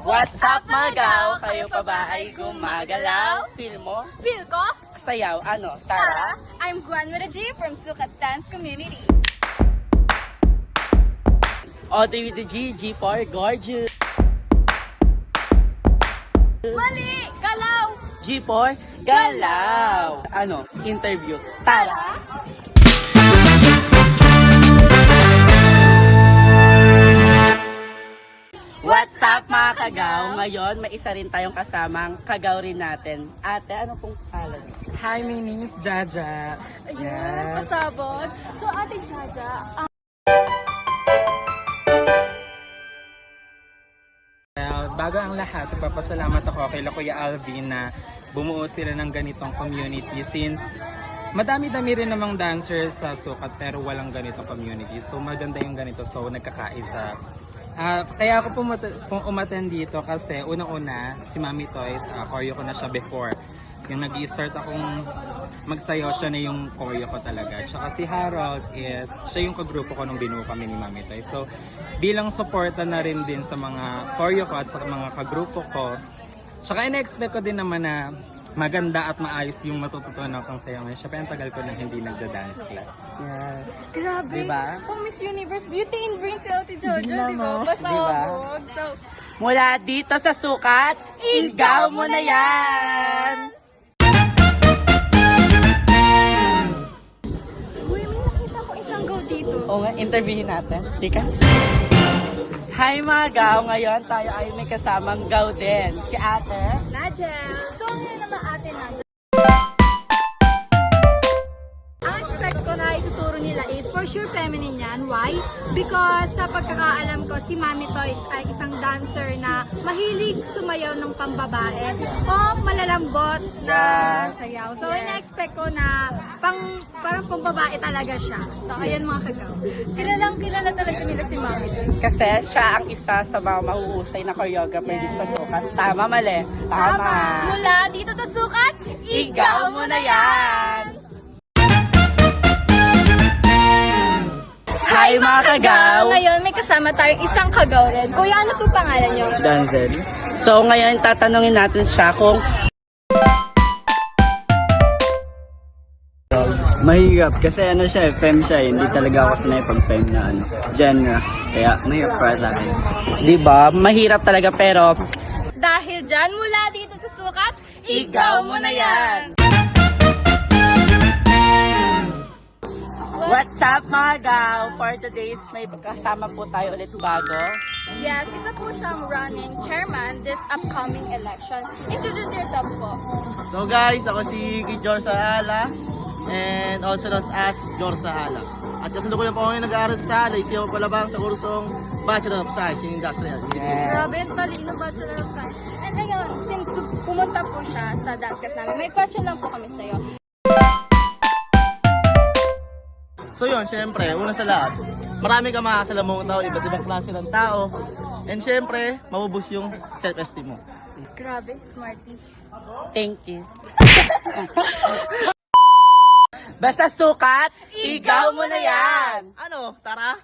What's up mga gaw? Kayo pa ba ay gumagalaw? Feel mo? Feel ko? Sayaw, ano? Tara? I'm Guan with a G from Sukat Dance Community. Audrey with the G, G4, gorgeous. Mali! Galaw! G4, galaw. Ano? Interview. Tara? What's up mga kagaw? Ngayon, may isa rin tayong kasamang kagaw rin natin. Ate, ano pong pangalan? Hi, my name is Jaja. Ayun, pasabog. So, Ate Jaja, Bago ang lahat, papasalamat ako kay Kuya Alvin na bumuo sila ng ganitong community since madami-dami rin namang dancers sa Sukat pero walang ganitong community. So maganda yung ganito, so nagkakaisa. Kaya ako umattend dito kasi unang-una si Mami Toys, choreo ko na siya before. Yung nag-i-start akong magsayaw, siya na yung choreo ko talaga. Tsaka si Harold is, siya yung kagrupo ko nung binuo kami ni Mami Toy. So, bilang suporta na rin din sa mga choreo ko at sa mga kagrupo ko. Tsaka ina-expect ko din naman na maganda at maayos yung matututunan kong sayaw. Siyempre, ang tagal ko na hindi nagda-dance class. Yes. grabe. Diba? Pang Miss Universe, beauty and brain si Ate Jojo, Hindi di ba? naman. Pasabog. So, Mula dito sa Sukat, igaw mo na yan! uy, may nakita ko isang go dito. Oo nga, interviewin natin. Di ka? Hi mga gaw! Ngayon tayo ay may kasamang gaw din. Si ate. Nigel. So, ngayon naman Ate Nigel. Ang expect ko na ituturo nila is for sure feminine yan. Why? Because sa pagkakaalam ko, si Mami Toys ay isang dancer na mahilig sumayaw ng pambabae o malalambot na sayaw. So, ina-expect ko na parang pambabae talaga siya. So, ayan mga kagaw. Kilala talaga nila si Mami Toys. Kasi siya ang isa sa mga mahuhusay na choreographer dito sa Sukat. Tama, mali? Tama. Mula dito sa Sukat, Igaw mo na yan! Hi mga kagaw! Ngayon may kasama tayong isang kagaw rin. Kuya, ano po pangalan niyo? Danzel. So ngayon tatanungin natin siya kung Mahirap kasi ano siya, fem siya, hindi talaga ako sanay pag fem na genre. Kaya mahirap para sa akin. di ba mahirap talaga pero Dahil dyan, mula dito sa Sukat, igaw mo na yan! What's up mga gaw? For today's may kasama po tayo ulit bago. Yes, isa po siyang running chairman this upcoming election. Introduce yourself po. So guys, ako si Kijor Sahala and also known as Jor Sahala. At kasunod ko yung po ngayon nag-aaral sa Sahala, isiyaw palabang sa kursong Bachelor of Science in Industrial. Grabe, talino Bachelor of Science. And ngayon, since pumunta po siya sa dance class namin, may question lang po kami sa'yo. So yun, syempre, una sa lahat, marami ka makakasalamong tao, iba't ibang klase ng tao. And syempre, mabubus yung self-esteem mo. Grabe, smarty. Thank you. Basta Sukat, igaw mo na yan! Ano, tara?